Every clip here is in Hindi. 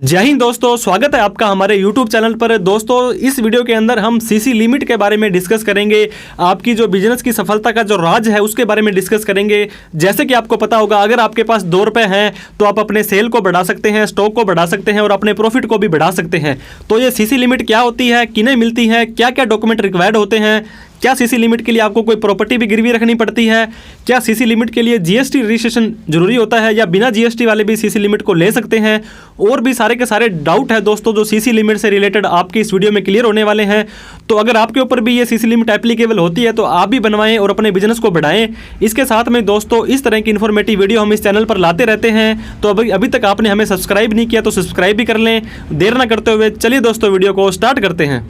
जय हिंद दोस्तों, स्वागत है आपका हमारे YouTube चैनल पर। दोस्तों, इस वीडियो के अंदर हम सीसी लिमिट के बारे में डिस्कस करेंगे। आपकी जो बिजनेस की सफलता का जो राज है उसके बारे में डिस्कस करेंगे। जैसे कि आपको पता होगा, अगर आपके पास 2 रुपए हैं तो आप अपने सेल को बढ़ा सकते हैं, स्टॉक को बढ़ा सकते हैं और अपने प्रॉफिट को भी बढ़ा सकते हैं। तो ये सीसी लिमिट क्या होती है, किन्हें मिलती है, क्या क्या डॉक्यूमेंट रिक्वायर्ड होते हैं, क्या सीसी लिमिट के लिए आपको कोई प्रॉपर्टी भी गिरवी रखनी पड़ती है, क्या सीसी लिमिट के लिए जीएसटी रजिस्ट्रेशन जरूरी होता है या बिना जीएसटी वाले भी सीसी लिमिट को ले सकते हैं, और भी सारे के सारे डाउट है दोस्तों जो सीसी लिमिट से रिलेटेड आपकी इस वीडियो में क्लियर होने वाले हैं। तो अगर आपके ऊपर भी ये सीसी लिमिट एप्लीकेबल होती है तो आप भी बनवाएं और अपने बिजनेस को बढ़ाएं। इसके साथ में दोस्तों इस तरह की इन्फॉर्मेटिव वीडियो हम इस चैनल पर लाते रहते हैं। तो अभी तक आपने हमें सब्सक्राइब नहीं किया तो सब्सक्राइब भी कर लें। देर ना करते हुए चलिए दोस्तों वीडियो को स्टार्ट करते हैं।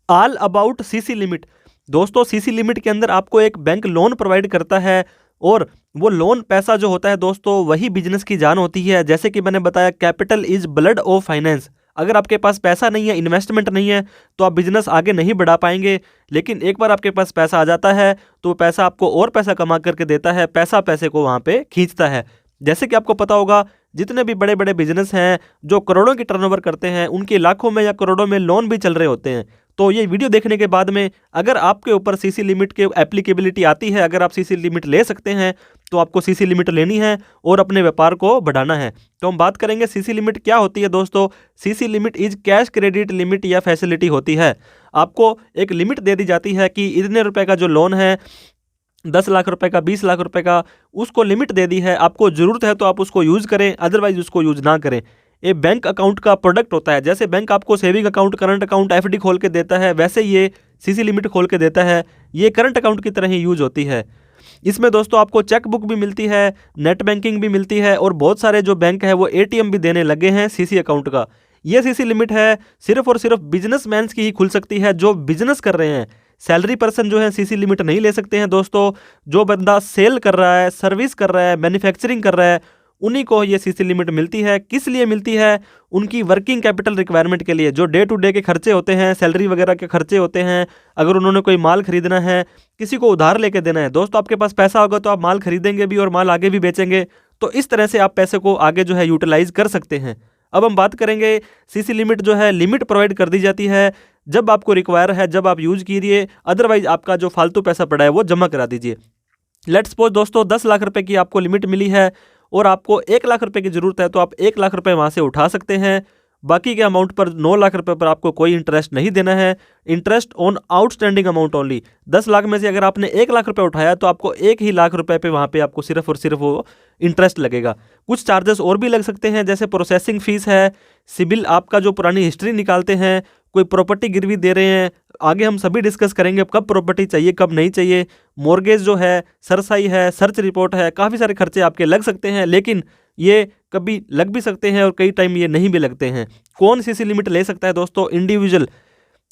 All about CC limit. दोस्तों, सीसी लिमिट के अंदर आपको एक बैंक लोन प्रोवाइड करता है और वो लोन पैसा जो होता है दोस्तों वही बिजनेस की जान होती है। जैसे कि मैंने बताया, capital is blood of finance. अगर आपके पास पैसा नहीं है, इन्वेस्टमेंट नहीं है, तो आप बिजनेस आगे नहीं बढ़ा पाएंगे। लेकिन एक बार आपके पास पैसा आ जाता है तो पैसा आपको और पैसा कमा करके देता है, पैसा पैसे को वहाँ पे खींचता है। जैसे कि आपको पता होगा, जितने भी बड़े बड़े बिजनेस हैं जो करोड़ों की टर्नओवर करते हैं, उनके लाखों में या करोड़ों में लोन भी चल रहे होते हैं। तो ये वीडियो देखने के बाद में अगर आपके ऊपर सीसी लिमिट के एप्लीकेबिलिटी आती है, अगर आप सीसी लिमिट ले सकते हैं तो आपको सीसी लिमिट लेनी है और अपने व्यापार को बढ़ाना है। तो हम बात करेंगे सीसी लिमिट क्या होती है। दोस्तों, CC limit is cash credit limit या फैसिलिटी होती है। आपको एक लिमिट दे दी जाती है कि इतने रुपए का जो लोन है, 10 लाख रुपए का, 20 लाख रुपए का, उसको लिमिट दे दी है। आपको ज़रूरत है तो आप उसको यूज़ करें, अदरवाइज उसको यूज़ ना करें। ये बैंक अकाउंट का प्रोडक्ट होता है। जैसे बैंक आपको saving account, current account, FD खोल के देता है, वैसे ये सीसी लिमिट खोल के देता है। ये करंट अकाउंट की तरह ही यूज होती है। इसमें दोस्तों आपको चेक बुक भी मिलती है, नेट बैंकिंग भी मिलती है और बहुत सारे जो बैंक है वो एटीएम भी देने लगे हैं सीसी अकाउंट का। ये सीसी लिमिट है सिर्फ और सिर्फ बिजनेसमैन की ही खुल सकती है जो बिजनेस कर रहे हैं। सैलरी पर्सन जो है सीसी लिमिट नहीं ले सकते हैं दोस्तों। जो बंदा सेल कर रहा है, सर्विस कर रहा है, मैन्युफैक्चरिंग कर रहा है, उन्हीं को ये सीसी लिमिट मिलती है। किस लिए मिलती है? उनकी वर्किंग कैपिटल रिक्वायरमेंट के लिए। जो डे टू डे के खर्चे होते हैं, सैलरी वगैरह के खर्चे होते हैं, अगर उन्होंने कोई माल खरीदना है, किसी को उधार लेके देना है। दोस्तों, आपके पास पैसा होगा तो आप माल खरीदेंगे भी और माल आगे भी बेचेंगे। तो इस तरह से आप पैसे को आगे जो है यूटिलाइज कर सकते हैं। अब हम बात करेंगे, सीसी लिमिट जो है, लिमिट प्रोवाइड कर दी जाती है जब आपको रिक्वायर है, जब आप यूज कीजिए, अदरवाइज आपका जो फालतू पैसा पड़ा है वो जमा करा दीजिए। लेट्स सपोज दोस्तों 10 लाख रुपए की आपको लिमिट मिली है और आपको 1 लाख रुपए की जरूरत है, तो आप 1 लाख रुपए वहाँ से उठा सकते हैं। बाकी के अमाउंट पर 9 लाख रुपए पर आपको कोई इंटरेस्ट नहीं देना है। Interest on outstanding amount only. 10 lakh में से अगर आपने 1 लाख रुपए उठाया तो आपको 1 ही लाख रुपए पे वहाँ पे आपको सिर्फ और सिर्फ वो इंटरेस्ट लगेगा। कुछ चार्जेस और भी लग सकते हैं, जैसे प्रोसेसिंग फीस है, सिबिल आपका जो पुरानी हिस्ट्री निकालते हैं, कोई प्रॉपर्टी गिरवी दे रहे हैं, आगे हम सभी डिस्कस करेंगे कब प्रॉपर्टी चाहिए कब नहीं चाहिए, मॉर्गेज जो है, सरसाई है, सर्च रिपोर्ट है, काफ़ी सारे खर्चे आपके लग सकते हैं। लेकिन ये कभी लग भी सकते हैं और कई टाइम ये नहीं भी लगते हैं। कौन सीसी लिमिट ले सकता है दोस्तों? इंडिविजुअल।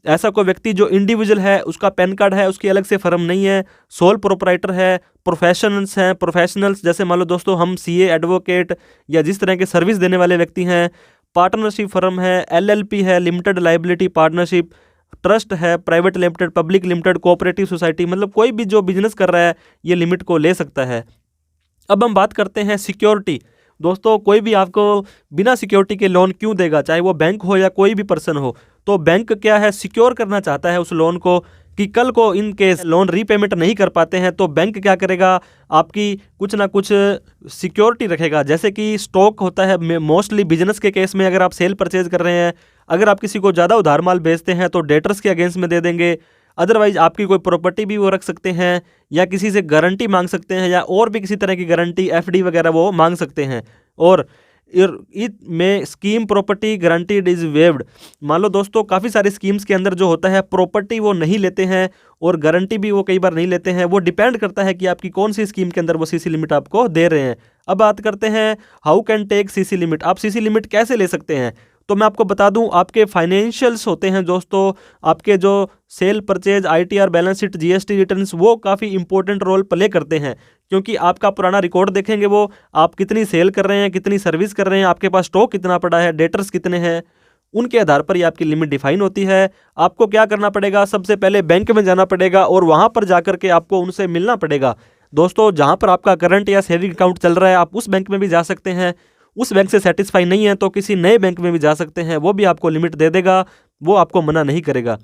ऐसा कोई व्यक्ति जो इंडिविजुअल है, उसका पैन कार्ड है, उसकी अलग से फर्म नहीं है, सोल प्रोपराइटर है, प्रोफेशनल्स हैं, प्रोफेशनल्स जैसे मान लो दोस्तों हम सीए, एडवोकेट या जिस तरह के सर्विस देने वाले व्यक्ति हैं, पार्टनरशिप फर्म है, एलएलपी है, लिमिटेड लाइबिलिटी पार्टनरशिप, ट्रस्ट है, private limited, public limited, cooperative society, मतलब कोई भी जो बिजनेस कर रहा है ये लिमिट को ले सकता है। अब हम बात करते हैं सिक्योरिटी। दोस्तों, कोई भी आपको बिना सिक्योरिटी के लोन क्यों देगा, चाहे वो बैंक हो या कोई भी पर्सन हो। तो बैंक क्या है, सिक्योर करना चाहता है उस लोन को कि कल को इन केस लोन रीपेमेंट नहीं कर पाते हैं तो बैंक क्या करेगा, आपकी कुछ ना कुछ सिक्योरिटी रखेगा। जैसे कि स्टॉक होता है, मोस्टली बिजनेस के केस में अगर आप सेल परचेज कर रहे हैं, अगर आप किसी को ज़्यादा उधार माल बेचते हैं तो डेटर्स के अगेंस्ट में दे देंगे। अदरवाइज आपकी कोई प्रॉपर्टी भी वो रख सकते हैं या किसी से गारंटी मांग सकते हैं या और भी किसी तरह की गारंटी, एफडी वगैरह वो मांग सकते हैं। और में scheme property guaranteed is waived. मान लो दोस्तों काफ़ी सारी स्कीम्स के अंदर जो होता है प्रॉपर्टी वो नहीं लेते हैं और गारंटी भी वो कई बार नहीं लेते हैं। वो डिपेंड करता है कि आपकी कौन सी स्कीम के अंदर वो सीसी लिमिट आपको दे रहे हैं। अब बात करते हैं how can take CC limit. आप सीसी लिमिट कैसे ले सकते हैं? तो मैं आपको बता दूं, आपके फाइनेंशियल्स होते हैं दोस्तों, आपके जो cell purchase, ITR, balance sheet, GST returns, वो काफ़ी इंपॉर्टेंट रोल प्ले करते हैं। क्योंकि आपका पुराना रिकॉर्ड देखेंगे वो, आप कितनी सेल कर रहे हैं, कितनी सर्विस कर रहे हैं, आपके पास स्टॉक कितना पड़ा है, डेटर्स कितने हैं, उनके आधार पर ही आपकी लिमिट डिफाइन होती है। आपको क्या करना पड़ेगा, सबसे पहले बैंक में जाना पड़ेगा और वहाँ पर जाकर के आपको उनसे मिलना पड़ेगा। दोस्तों जहाँ पर आपका करंट या सेविंग अकाउंट चल रहा है आप उस बैंक में भी जा सकते हैं। उस बैंक से सेटिस्फाई नहीं है तो किसी नए बैंक में भी जा सकते हैं, वो भी आपको लिमिट दे देगा, वो आपको मना नहीं करेगा।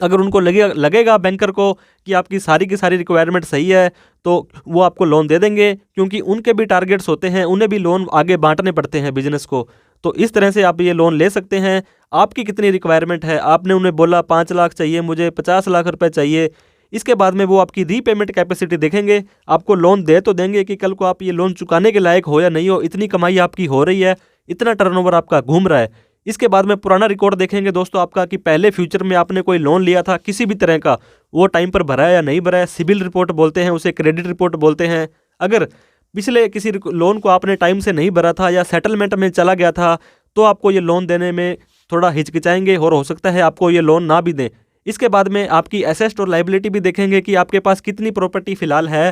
अगर उनको लगेगा बैंकर को कि आपकी सारी की सारी रिक्वायरमेंट सही है तो वो आपको लोन दे देंगे, क्योंकि उनके भी टारगेट्स होते हैं, उन्हें भी लोन आगे बांटने पड़ते हैं बिजनेस को। तो इस तरह से आप ये लोन ले सकते हैं। आपकी कितनी रिक्वायरमेंट है, आपने उन्हें बोला 5 लाख चाहिए मुझे, 50 लाख रुपए चाहिए, इसके बाद में वो आपकी रीपेमेंट कैपेसिटी देखेंगे, आपको लोन दे तो देंगे कि कल को आप ये लोन चुकाने के लायक हो या नहीं हो, इतनी कमाई आपकी हो रही है, इतना टर्नओवर आपका घूम रहा है। इसके बाद में पुराना रिकॉर्ड देखेंगे दोस्तों आपका कि पहले फ्यूचर में आपने कोई लोन लिया था किसी भी तरह का, वो टाइम पर भरा है या नहीं भरा है। सिबिल रिपोर्ट बोलते हैं उसे, क्रेडिट रिपोर्ट बोलते हैं। अगर पिछले किसी लोन को आपने टाइम से नहीं भरा था या सेटलमेंट में चला गया था तो आपको ये लोन देने में थोड़ा हिचकिचाएंगे और हो सकता है आपको ये लोन ना भी दें। इसके बाद में आपकी एसेट और लाइबिलिटी भी देखेंगे कि आपके पास कितनी प्रॉपर्टी फिलहाल है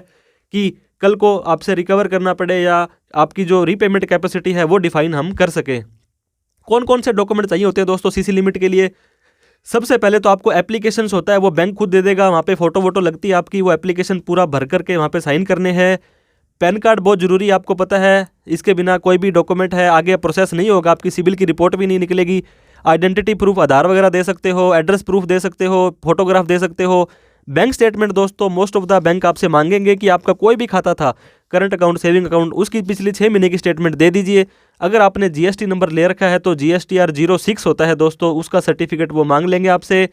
कि कल को आपसे रिकवर करना पड़े, या आपकी जो रीपेमेंट कैपेसिटी है वो डिफाइन हम कर सकें। कौन कौन से डॉक्यूमेंट चाहिए होते हैं दोस्तों सीसी लिमिट के लिए? सबसे पहले तो आपको एप्लीकेशंस होता है, वो बैंक खुद दे देगा, वहाँ पे फोटो वोटो लगती है आपकी, वो एप्लीकेशन पूरा भर करके वहाँ पे साइन करने हैं। पैन कार्ड बहुत ज़रूरी है, आपको पता है, इसके बिना कोई भी डॉक्यूमेंट है आगे प्रोसेस नहीं होगा, आपकी सिबिल की रिपोर्ट भी नहीं निकलेगी। आइडेंटिटी प्रूफ, आधार वगैरह दे सकते हो, एड्रेस प्रूफ दे सकते हो, फोटोग्राफ दे सकते हो। बैंक स्टेटमेंट दोस्तों मोस्ट ऑफ द बैंक आपसे मांगेंगे कि आपका कोई भी खाता था, करंट अकाउंट, सेविंग अकाउंट, उसकी पिछली 6 महीने की स्टेटमेंट दे दीजिए। अगर आपने जीएसटी नंबर ले रखा है तो GSTR 06 होता है दोस्तों, उसका सर्टिफिकेट वो मांग लेंगे आपसे।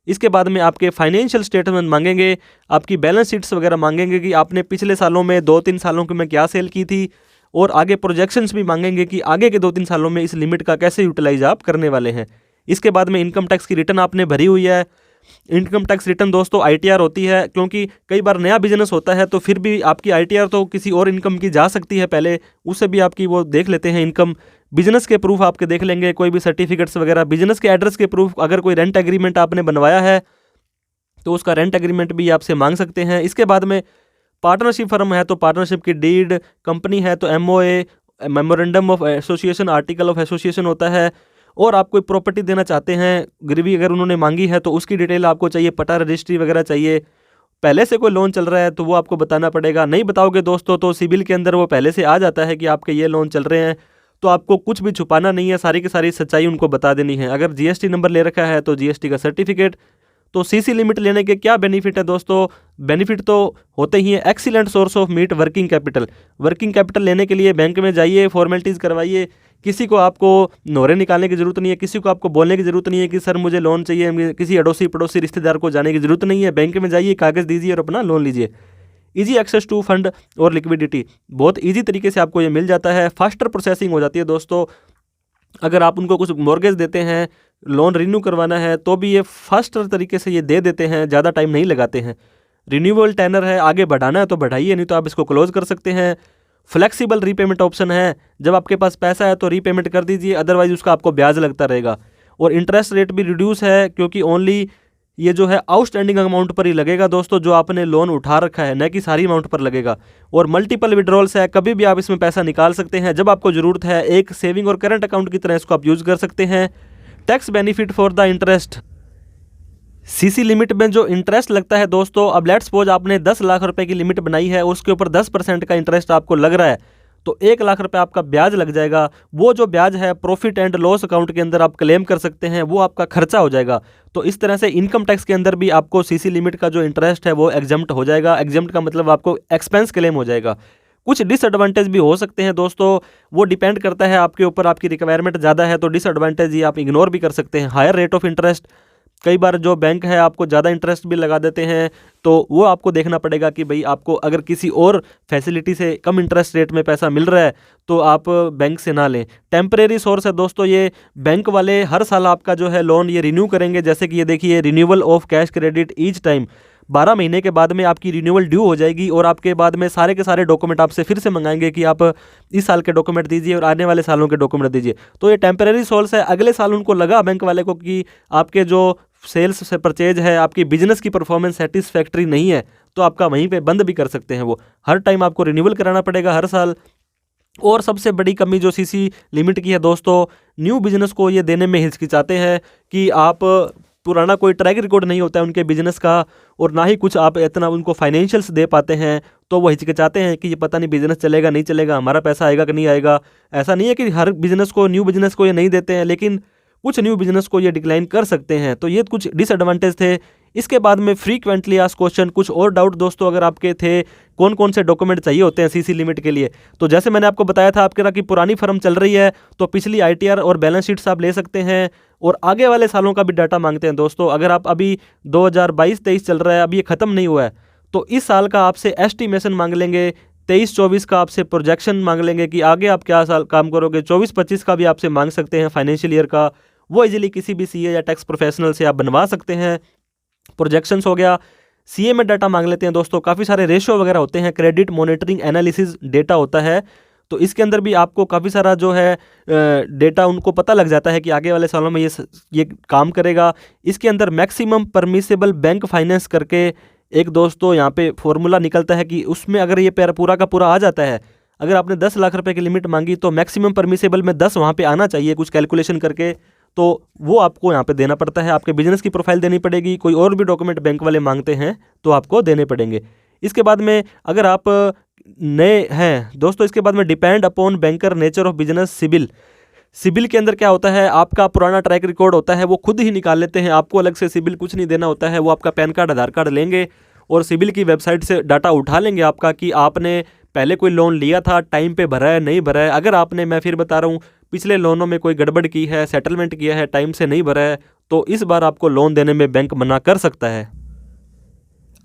इसके बाद में आपके फाइनेंशियल स्टेटमेंट मांगेंगे, आपकी बैलेंस शीट्स वगैरह मांगेंगे कि आपने पिछले सालों में 2-3 सालों की में क्या सेल की थी, और आगे प्रोजेक्शंस भी मांगेंगे कि आगे के 2-3 सालों में इस लिमिट का कैसे यूटिलाइज आप करने वाले हैं। इसके बाद में इनकम टैक्स की रिटर्न आपने भरी हुई है। इनकम टैक्स रिटर्न दोस्तों ITR होती है, क्योंकि कई बार नया बिजनेस होता है तो फिर भी आपकी ITR तो किसी और इनकम की जा सकती है, पहले उससे भी आपकी वो देख लेते हैं इनकम। बिजनेस के प्रूफ आपके देख लेंगे, कोई भी सर्टिफिकेट्स वगैरह, बिजनेस के एड्रेस के प्रूफ, अगर कोई रेंट एग्रीमेंट आपने बनवाया है तो उसका रेंट एग्रीमेंट भी आपसे मांग सकते हैं। इसके बाद में पार्टनरशिप फर्म है तो पार्टनरशिप की डीड, कंपनी है तो MOA, memorandum of association, article of association होता है। और आप कोई प्रॉपर्टी देना चाहते हैं, गिरवी अगर उन्होंने मांगी है तो उसकी डिटेल आपको चाहिए, पट्टा रजिस्ट्री वगैरह चाहिए। पहले से कोई लोन चल रहा है तो वो आपको बताना पड़ेगा, नहीं बताओगे दोस्तों तो सिबिल के अंदर वो पहले से आ जाता है कि आपके ये लोन चल रहे हैं, तो आपको कुछ भी छुपाना नहीं है, सारी की सारी सच्चाई उनको बता देनी है। अगर GST नंबर ले रखा है तो GST का सर्टिफिकेट। तो CC लिमिट लेने के क्या बेनिफिट है दोस्तों? बेनिफिट तो होते ही है, excellent source of meat working capital. Working capital लेने के लिए बैंक में जाइए, फॉर्मेलिटीज़ करवाइए, किसी को आपको नोरे निकालने की ज़रूरत नहीं है, किसी को आपको बोलने की ज़रूरत नहीं है कि सर मुझे लोन चाहिए, किसी अड़ोसी पड़ोसी रिश्तेदार को जाने की ज़रूरत नहीं है। बैंक में जाइए, कागज़ दीजिए और अपना लोन लीजिए। ईजी एक्सेस टू फंड और लिक्विडिटी, बहुत ईजी तरीके से आपको ये मिल जाता है, फास्टर प्रोसेसिंग हो जाती है दोस्तों। अगर आप उनको कुछ मॉर्गेज देते हैं, लोन रिन्यू करवाना है तो भी ये फास्टर तरीके से ये दे देते हैं, ज़्यादा टाइम नहीं लगाते हैं। रिन्यूएबल टेनर है, आगे बढ़ाना है तो बढ़ाइए, नहीं तो आप इसको क्लोज कर सकते हैं। फ्लेक्सिबल रीपेमेंट ऑप्शन है, जब आपके पास पैसा है तो रीपेमेंट कर दीजिए, अदरवाइज उसका आपको ब्याज लगता रहेगा। और इंटरेस्ट रेट भी रिड्यूस है, क्योंकि ओनली ये जो है आउटस्टैंडिंग अमाउंट पर ही लगेगा दोस्तों, जो आपने लोन उठा रखा है, न कि सारी अमाउंट पर लगेगा। और मल्टीपल विड्रॉल्स है, कभी भी आप इसमें पैसा निकाल सकते हैं जब आपको ज़रूरत है, एक सेविंग और करंट अकाउंट की तरह इसको आप यूज़ कर सकते हैं। Tax benefit for the interest, CC limit में जो इंटरेस्ट लगता है दोस्तों, अब लेट्स सपोज आपने 10 लाख रुपए की लिमिट बनाई है, उसके ऊपर 10% का इंटरेस्ट आपको लग रहा है, तो 1 लाख रुपए आपका ब्याज लग जाएगा। वो जो ब्याज है प्रॉफिट एंड लॉस अकाउंट के अंदर आप क्लेम कर सकते हैं, वो आपका खर्चा हो जाएगा। तो इस तरह से इनकम टैक्स के अंदर भी आपको CC लिमिट का जो इंटरेस्ट है वो एग्जम्प्ट हो जाएगा। एग्जम्प्ट का मतलब आपको एक्सपेंस क्लेम हो जाएगा। कुछ डिसएडवांटेज भी हो सकते हैं दोस्तों, वो डिपेंड करता है आपके ऊपर, आपकी रिक्वायरमेंट ज़्यादा है तो डिसएडवांटेज ये आप इग्नोर भी कर सकते हैं। हायर रेट ऑफ इंटरेस्ट, कई बार जो बैंक है आपको ज़्यादा इंटरेस्ट भी लगा देते हैं, तो वो आपको देखना पड़ेगा कि भाई आपको अगर किसी और फैसिलिटी से कम इंटरेस्ट रेट में पैसा मिल रहा है तो आप बैंक से ना लें। टेम्परेरी सोर्स है दोस्तों, ये बैंक वाले हर साल आपका जो है लोन ये रिन्यू करेंगे। जैसे कि ये देखिए, renewal of cash credit each time, 12 महीने के बाद में आपकी रिन्यूअल ड्यू हो जाएगी, और आपके बाद में सारे के सारे डॉक्यूमेंट आपसे फिर से मंगाएंगे कि आप इस साल के डॉक्यूमेंट दीजिए और आने वाले सालों के डॉक्यूमेंट दीजिए। तो ये टेम्परेरी सोर्स है, अगले साल उनको लगा बैंक वाले को कि आपके जो सेल्स से परचेज है, आपकी बिजनेस की परफॉर्मेंस सेटिस्फैक्ट्री नहीं है, तो आपका वहीं पे बंद भी कर सकते हैं। वो हर टाइम आपको रिन्यूअल कराना पड़ेगा हर साल। और सबसे बड़ी कमी जो CC लिमिट की है दोस्तों, न्यू बिजनेस को ये देने में हिचकिचाते हैं कि आप पुराना कोई ट्रैक रिकॉर्ड नहीं होता है उनके बिजनेस का, और ना ही कुछ आप इतना उनको फाइनेंशियल्स दे पाते हैं, तो वो हिचकिचाते हैं कि ये पता नहीं बिजनेस चलेगा नहीं चलेगा, हमारा पैसा आएगा कि नहीं आएगा। ऐसा नहीं है कि हर बिजनेस को, न्यू बिजनेस को ये नहीं देते हैं, लेकिन कुछ न्यू बिजनेस को ये डिक्लाइन कर सकते हैं। तो ये कुछ डिसएडवांटेज थे। इसके बाद में फ्रीक्वेंटली आस्क्ड क्वेश्चन, कुछ और डाउट दोस्तों अगर आपके थे, कौन कौन से डॉक्यूमेंट चाहिए होते हैं सीसी लिमिट के लिए। तो जैसे मैंने आपको बताया था, आपके कि पुरानी फर्म चल रही है तो पिछली आईटीआर और बैलेंस शीट्स आप ले सकते हैं, और आगे वाले सालों का भी डाटा मांगते हैं दोस्तों। अगर आप अभी 2022-23 चल रहा है, अभी ये ख़त्म नहीं हुआ है, तो इस साल का आपसे एस्टिमेशन मांग लेंगे, 23-24 का आपसे प्रोजेक्शन मांग लेंगे कि आगे आप क्या साल काम करोगे, 24-25 का भी आपसे मांग सकते हैं फाइनेंशियल ईयर का। वो इजीली किसी भी सीए या टैक्स प्रोफेशनल से आप बनवा सकते हैं। प्रोजेक्शंस हो गया। सीए में डाटा मांग लेते हैं दोस्तों, काफ़ी सारे रेशियो वगैरह होते हैं, क्रेडिट मॉनिटरिंग एनालिसिस डेटा होता है, तो इसके अंदर भी आपको काफ़ी सारा जो है डेटा उनको पता लग जाता है कि आगे वाले सालों में ये काम करेगा। इसके अंदर मैक्सिमम परमिसेबल बैंक फाइनेंस करके एक दोस्तों यहाँ पे फॉर्मूला निकलता है कि उसमें अगर ये पूरा का पूरा आ जाता है, अगर आपने 10 लाख रुपए की लिमिट मांगी तो मैक्सिमम परमिसेबल में 10 वहाँ पे आना चाहिए कुछ कैलकुलेशन करके, तो वो आपको यहाँ पे देना पड़ता है। आपके बिजनेस की प्रोफाइल देनी पड़ेगी, कोई और भी डॉक्यूमेंट बैंक वाले मांगते हैं तो आपको देने पड़ेंगे। इसके बाद में अगर आप नए हैं दोस्तों, इसके बाद में depend upon banker nature of business CIBIL. CIBIL के अंदर क्या होता है, आपका पुराना ट्रैक रिकॉर्ड होता है वो खुद ही निकाल लेते हैं, आपको अलग से सिबिल कुछ नहीं देना होता है। वो आपका पैन कार्ड, आधार कार्ड लेंगे और सिबिल की वेबसाइट से डाटा उठा लेंगे आपका कि आपने पहले कोई लोन लिया था, टाइम पे भरा है नहीं भरा है। अगर आपने, मैं फिर बता रहा हूँ, पिछले लोनों में कोई गड़बड़ की है, सेटलमेंट किया है, टाइम से नहीं भरा है, तो इस बार आपको लोन देने में बैंक मना कर सकता है।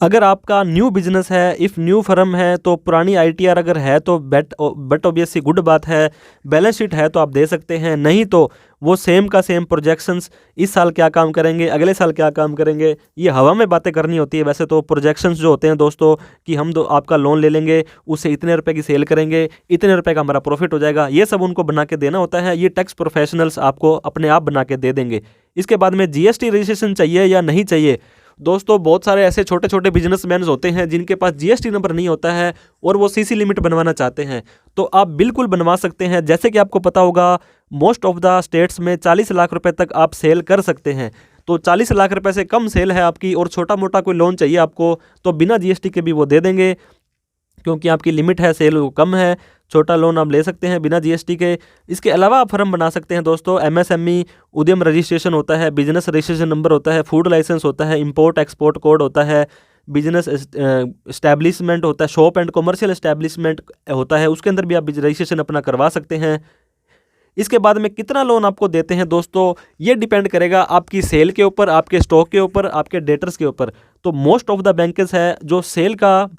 अगर आपका न्यू बिजनेस है, इफ़ न्यू फर्म है, तो पुरानी आईटीआर अगर है तो बट ऑब्वियसली गुड बात है, बैलेंस शीट है तो आप दे सकते हैं, नहीं तो वो सेम का सेम प्रोजेक्शंस, इस साल क्या काम करेंगे, अगले साल क्या काम करेंगे, ये हवा में बातें करनी होती है। वैसे तो प्रोजेक्शंस जो होते हैं दोस्तों कि हम आपका लोन ले लेंगे, उससे इतने रुपए की सेल करेंगे, इतने रुपए का हमारा प्रॉफिट हो जाएगा, ये सब उनको बना के देना होता है। ये टैक्स प्रोफेशनल्स आपको अपने आप बना के दे देंगे। इसके बाद में जीएसटी रजिस्ट्रेशन चाहिए या नहीं चाहिए दोस्तों, बहुत सारे ऐसे छोटे छोटे बिजनेसमैन होते हैं जिनके पास जीएसटी नंबर नहीं होता है और वो सीसी लिमिट बनवाना चाहते हैं, तो आप बिल्कुल बनवा सकते हैं। जैसे कि आपको पता होगा, मोस्ट ऑफ द स्टेट्स में 40 लाख रुपए तक आप सेल कर सकते हैं। तो 40 लाख रुपए से कम सेल है आपकी और छोटा मोटा कोई लोन चाहिए आपको, तो बिना जीएसटी के भी वो दे देंगे, क्योंकि आपकी लिमिट है, सेल कम है, छोटा लोन आप ले सकते हैं बिना जीएसटी के। इसके अलावा आप फर्म बना सकते हैं दोस्तों, एमएसएमई उद्यम रजिस्ट्रेशन होता है, बिजनेस रजिस्ट्रेशन नंबर होता है, फूड लाइसेंस होता है, इंपोर्ट एक्सपोर्ट कोड होता है, बिजनेस एस्टैब्लिशमेंट होता है, शॉप एंड कमर्शियल एस्टैब्लिशमेंट होता है, उसके अंदर भी आप रजिस्ट्रेशन अपना करवा सकते हैं। इसके बाद में कितना लोन आपको देते हैं दोस्तों, ये डिपेंड करेगा आपकी सेल के ऊपर, आपके स्टॉक के ऊपर, आपके डेटर्स के ऊपर। तो मोस्ट ऑफ द बैंकर्स है जो सेल का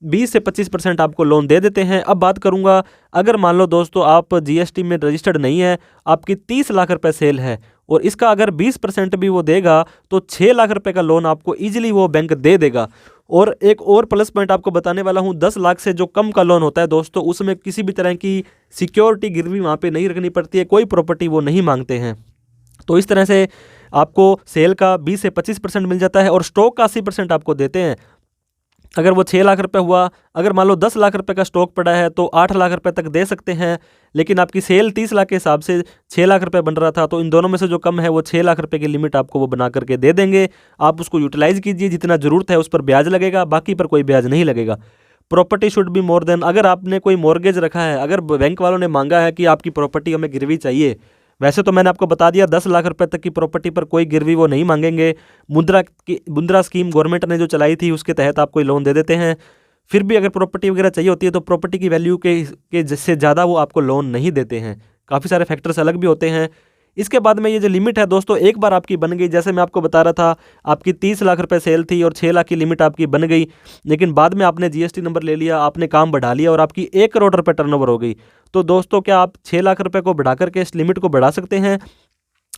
20 से 25% आपको लोन दे देते हैं। अब बात करूंगा, अगर मान लो दोस्तों आप जीएसटी में रजिस्टर्ड नहीं है, आपकी 30 लाख रुपए सेल है और इसका अगर 20% भी वो देगा तो 6 लाख रुपए का लोन आपको ईजिली वो बैंक दे देगा। और एक और प्लस पॉइंट आपको बताने वाला हूँ, 10 लाख से जो कम का लोन होता है दोस्तों, उसमें किसी भी तरह की सिक्योरिटी गिरवी वहाँ पे नहीं रखनी पड़ती है, कोई प्रॉपर्टी वो नहीं मांगते हैं। तो इस तरह से आपको सेल का 20 से 25% मिल जाता है और स्टॉक का 80% आपको देते हैं। अगर वो 6 लाख रुपए हुआ, अगर मान लो 10 लाख रुपए का स्टॉक पड़ा है तो 8 लाख रुपए तक दे सकते हैं, लेकिन आपकी सेल 30 लाख के हिसाब से 6 लाख रुपए बन रहा था, तो इन दोनों में से जो कम है वो 6 लाख रुपए की लिमिट आपको वो बना करके दे देंगे। आप उसको यूटिलाइज कीजिए, जितना ज़रूरत है उस पर ब्याज लगेगा, बाकी पर कोई ब्याज नहीं लगेगा। Property should be more than, अगर आपने कोई मॉर्गेज रखा है, अगर बैंक वालों ने मांगा है कि आपकी प्रॉपर्टी हमें गिरवी चाहिए, वैसे तो मैंने आपको बता दिया 10 लाख रुपए तक की प्रॉपर्टी पर कोई गिरवी वो नहीं मांगेंगे। मुद्रा स्कीम गवर्नमेंट ने जो चलाई थी उसके तहत आप कोई लोन दे देते हैं। फिर भी अगर प्रॉपर्टी वगैरह चाहिए होती है तो प्रॉपर्टी की वैल्यू के जिससे ज़्यादा वो आपको लोन नहीं देते हैं। काफ़ी सारे फैक्टर्स अलग भी होते हैं। इसके बाद में ये जो लिमिट है दोस्तों, एक बार आपकी बन गई, जैसे मैं आपको बता रहा था, आपकी 30 लाख रुपए सेल थी और 6 लाख की लिमिट आपकी बन गई, लेकिन बाद में आपने जीएसटी नंबर ले लिया, आपने काम बढ़ा लिया और आपकी 1 करोड़ रुपए टर्नओवर हो गई, तो दोस्तों क्या आप 6 लाख रुपए को बढ़ा करके इस लिमिट को बढ़ा सकते हैं?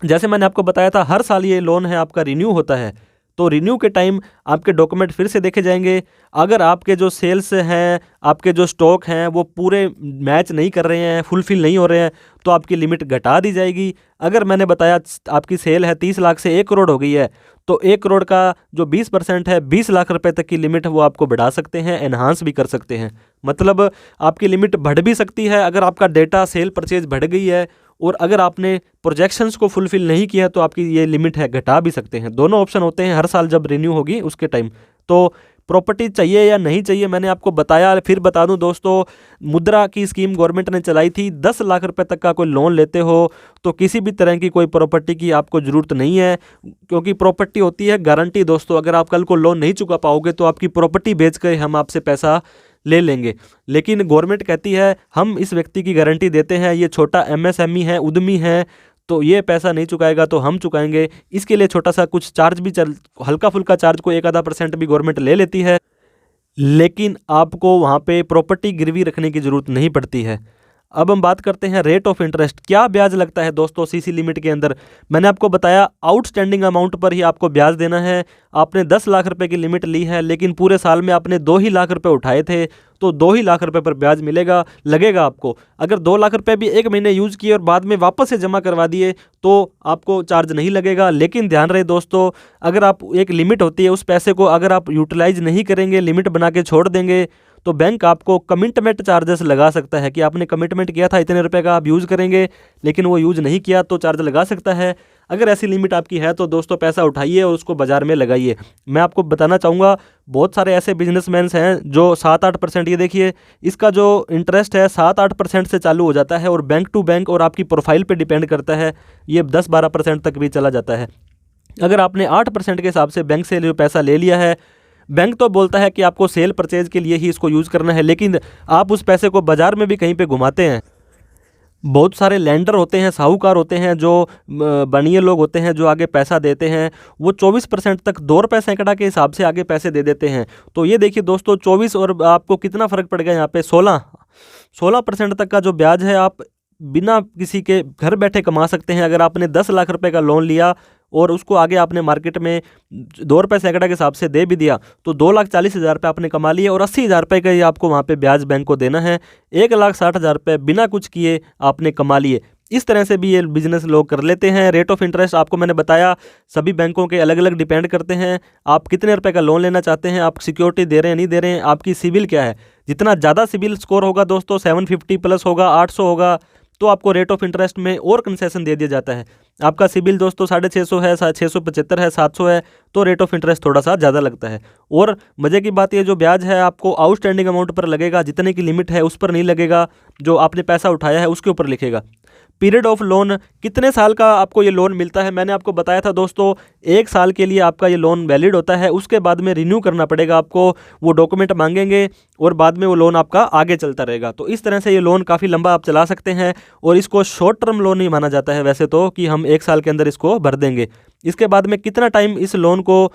जैसे मैंने आपको बताया था, हर साल ये लोन है आपका रिन्यू होता है, तो रिन्यू के टाइम आपके डॉक्यूमेंट फिर से देखे जाएंगे। अगर आपके जो सेल्स हैं, आपके जो स्टॉक हैं वो पूरे मैच नहीं कर रहे हैं, फुलफिल नहीं हो रहे हैं, तो आपकी लिमिट घटा दी जाएगी। अगर मैंने बताया आपकी सेल है 30 लाख से 1 करोड़ हो गई है, तो 1 करोड़ का जो 20% है, 20 लाख रुपए तक की लिमिट वो आपको बढ़ा सकते हैं, एनहांस भी कर सकते हैं। मतलब आपकी लिमिट बढ़ भी सकती है अगर आपका डेटा सेल परचेज बढ़ गई है, और अगर आपने प्रोजेक्शंस को फुलफिल नहीं किया तो आपकी ये लिमिट है घटा भी सकते हैं। दोनों ऑप्शन होते हैं हर साल जब रिन्यू होगी उसके टाइम। तो प्रॉपर्टी चाहिए या नहीं चाहिए मैंने आपको बताया। फिर बता दूं दोस्तों, मुद्रा की स्कीम गवर्नमेंट ने चलाई थी। 10 लाख रुपए तक का कोई लोन लेते हो तो किसी भी तरह की कोई प्रॉपर्टी की आपको ज़रूरत नहीं है, क्योंकि प्रॉपर्टी होती है गारंटी दोस्तों। अगर आप कल को लोन नहीं चुका पाओगे तो आपकी प्रॉपर्टी बेच कर हम आपसे पैसा ले लेंगे। लेकिन गवर्नमेंट कहती है हम इस व्यक्ति की गारंटी देते हैं, ये छोटा एमएसएमई है, उद्यमी है, तो ये पैसा नहीं चुकाएगा तो हम चुकाएंगे। इसके लिए छोटा सा कुछ चार्ज भी हल्का फुल्का चार्ज को 1-आधा% भी गवर्नमेंट ले लेती है, लेकिन आपको वहाँ पे प्रॉपर्टी गिरवी रखने की ज़रूरत नहीं पड़ती है। अब हम बात करते हैं रेट ऑफ इंटरेस्ट। क्या ब्याज लगता है दोस्तों सीसी लिमिट के अंदर? मैंने आपको बताया आउटस्टैंडिंग अमाउंट पर ही आपको ब्याज देना है। आपने 10 लाख रुपए की लिमिट ली है, लेकिन पूरे साल में आपने 2 ही लाख रुपए उठाए थे, तो 2 ही लाख रुपए पर ब्याज लगेगा आपको। अगर 2 लाख रुपए भी 1 महीने यूज़ किए और बाद में वापस से जमा करवा दिए तो आपको चार्ज नहीं लगेगा। लेकिन ध्यान रहे दोस्तों, अगर आप एक लिमिट होती है, उस पैसे को अगर आप यूटिलाइज नहीं करेंगे, लिमिट बना के छोड़ देंगे, तो बैंक आपको कमिटमेंट चार्जेस लगा सकता है कि आपने कमिटमेंट किया था इतने रुपए का आप यूज़ करेंगे, लेकिन वो यूज़ नहीं किया तो चार्ज लगा सकता है। अगर ऐसी लिमिट आपकी है तो दोस्तों पैसा उठाइए और उसको बाज़ार में लगाइए। मैं आपको बताना चाहूँगा, बहुत सारे ऐसे बिजनेसमैन हैं जो 7-8%, ये देखिए इसका जो इंटरेस्ट है 7-8% से चालू हो जाता है, और बैंक टू बैंक और आपकी प्रोफाइल पे डिपेंड करता है, ये 10-12% तक भी चला जाता है। अगर आपने 8% के हिसाब से बैंक से जो पैसा ले लिया है, बैंक तो बोलता है कि आपको सेल परचेज के लिए ही इसको यूज़ करना है, लेकिन आप उस पैसे को बाज़ार में भी कहीं पे घुमाते हैं। बहुत सारे लैंडर होते हैं, साहूकार होते हैं, जो बनिए लोग होते हैं, जो आगे पैसा देते हैं, वो 24% तक 2 रुपये सैकड़ा के हिसाब से आगे पैसे दे देते हैं। तो ये देखिए दोस्तों, 24 और आपको कितना फ़र्क पड़ गया यहाँ पे 16% तक का जो ब्याज है आप बिना किसी के घर बैठे कमा सकते हैं। अगर आपने 10 लाख रुपए का लोन लिया और उसको आगे आपने मार्केट में 2 रुपये सैकड़ा के हिसाब से दे भी दिया तो 2,40,000 रुपये आपने कमा लिए, और 80,000 रुपये का ही आपको वहाँ पे ब्याज बैंक को देना है। 1,60,000 रुपये बिना कुछ किए आपने कमा लिए। इस तरह से भी ये बिजनेस लोग कर लेते हैं। रेट ऑफ इंटरेस्ट आपको मैंने बताया, सभी बैंकों के अलग अलग डिपेंड करते हैं। आप कितने रुपए का लोन लेना चाहते हैं, आप सिक्योरिटी दे रहे हैं नहीं दे रहे हैं, आपकी सिबिल क्या है। जितना ज़्यादा सिबिल स्कोर होगा दोस्तों, 750 प्लस होगा, 800 होगा, तो आपको रेट ऑफ इंटरेस्ट में और कंसेशन दे दिया जाता है। आपका सिबिल दोस्तों 650 है, 675 है, 700 है, तो रेट ऑफ इंटरेस्ट थोड़ा सा ज़्यादा लगता है। और मज़े की बात ये, जो ब्याज है आपको आउटस्टैंडिंग अमाउंट पर लगेगा, जितने की लिमिट है उस पर नहीं लगेगा, जो आपने पैसा उठाया है उसके ऊपर लिखेगा। पीरियड ऑफ लोन, कितने साल का आपको ये लोन मिलता है, मैंने आपको बताया था दोस्तों 1 साल के लिए आपका ये लोन वैलिड होता है। उसके बाद में रिन्यू करना पड़ेगा आपको, वो डॉक्यूमेंट मांगेंगे और बाद में वो लोन आपका आगे चलता रहेगा। तो इस तरह से ये लोन काफ़ी लंबा आप चला सकते हैं, और इसको शॉर्ट टर्म लोन नहीं माना जाता है वैसे तो, कि हम 1 साल के अंदर इसको भर देंगे। इसके बाद में कितना टाइम इस लोन को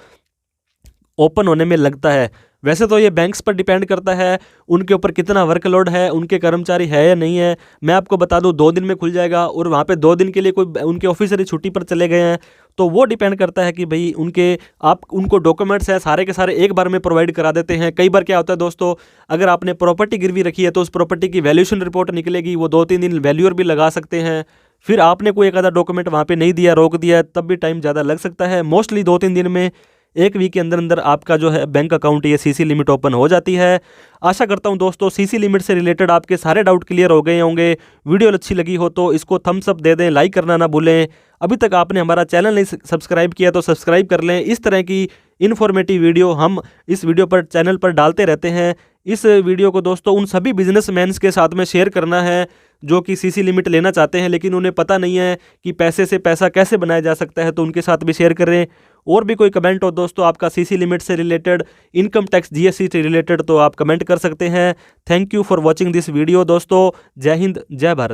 ओपन होने में लगता है, वैसे तो ये बैंक्स पर डिपेंड करता है, उनके ऊपर कितना वर्कलोड है, उनके कर्मचारी है या नहीं है। मैं आपको बता दूं 2 दिन में खुल जाएगा, और वहाँ पे 2 दिन के लिए कोई उनके ऑफिसर ही छुट्टी पर चले गए हैं, तो वो डिपेंड करता है कि भाई उनको डॉक्यूमेंट्स है सारे के सारे एक बार में प्रोवाइड करा देते हैं। कई बार क्या होता है दोस्तों, अगर आपने प्रॉपर्टी गिरवी रखी है तो उस प्रॉपर्टी की वैल्यूएशन रिपोर्ट निकलेगी, वो 2-3 दिन वैल्यूअर भी लगा सकते हैं। फिर आपने कोई एक आधा डॉक्यूमेंट वहाँ पे नहीं दिया, रोक दिया, तब भी टाइम ज़्यादा लग सकता है। मोस्टली 2-3 दिन में, 1 वीक के अंदर अंदर आपका जो है बैंक अकाउंट ये सीसी लिमिट ओपन हो जाती है। आशा करता हूं दोस्तों सीसी लिमिट से रिलेटेड आपके सारे डाउट क्लियर हो गए होंगे। वीडियो अच्छी लगी हो तो इसको थम्स अप दे दें, लाइक करना ना भूलें। अभी तक आपने हमारा चैनल नहीं सब्सक्राइब किया तो सब्सक्राइब कर लें। इस तरह की इन्फॉर्मेटिव वीडियो हम इस वीडियो पर चैनल पर डालते रहते हैं। इस वीडियो को दोस्तों उन सभी बिजनेसमैन्स के साथ में शेयर करना है जो कि सीसी लिमिट लेना चाहते हैं, लेकिन उन्हें पता नहीं है कि पैसे से पैसा कैसे बनाया जा सकता है, तो उनके साथ भी शेयर करें। और भी कोई कमेंट हो दोस्तों आपका सीसी लिमिट से रिलेटेड, इनकम टैक्स जीएसटी से रिलेटेड, तो आप कमेंट कर सकते हैं। Thank you for watching this video दोस्तों। जय हिंद, जय भारत।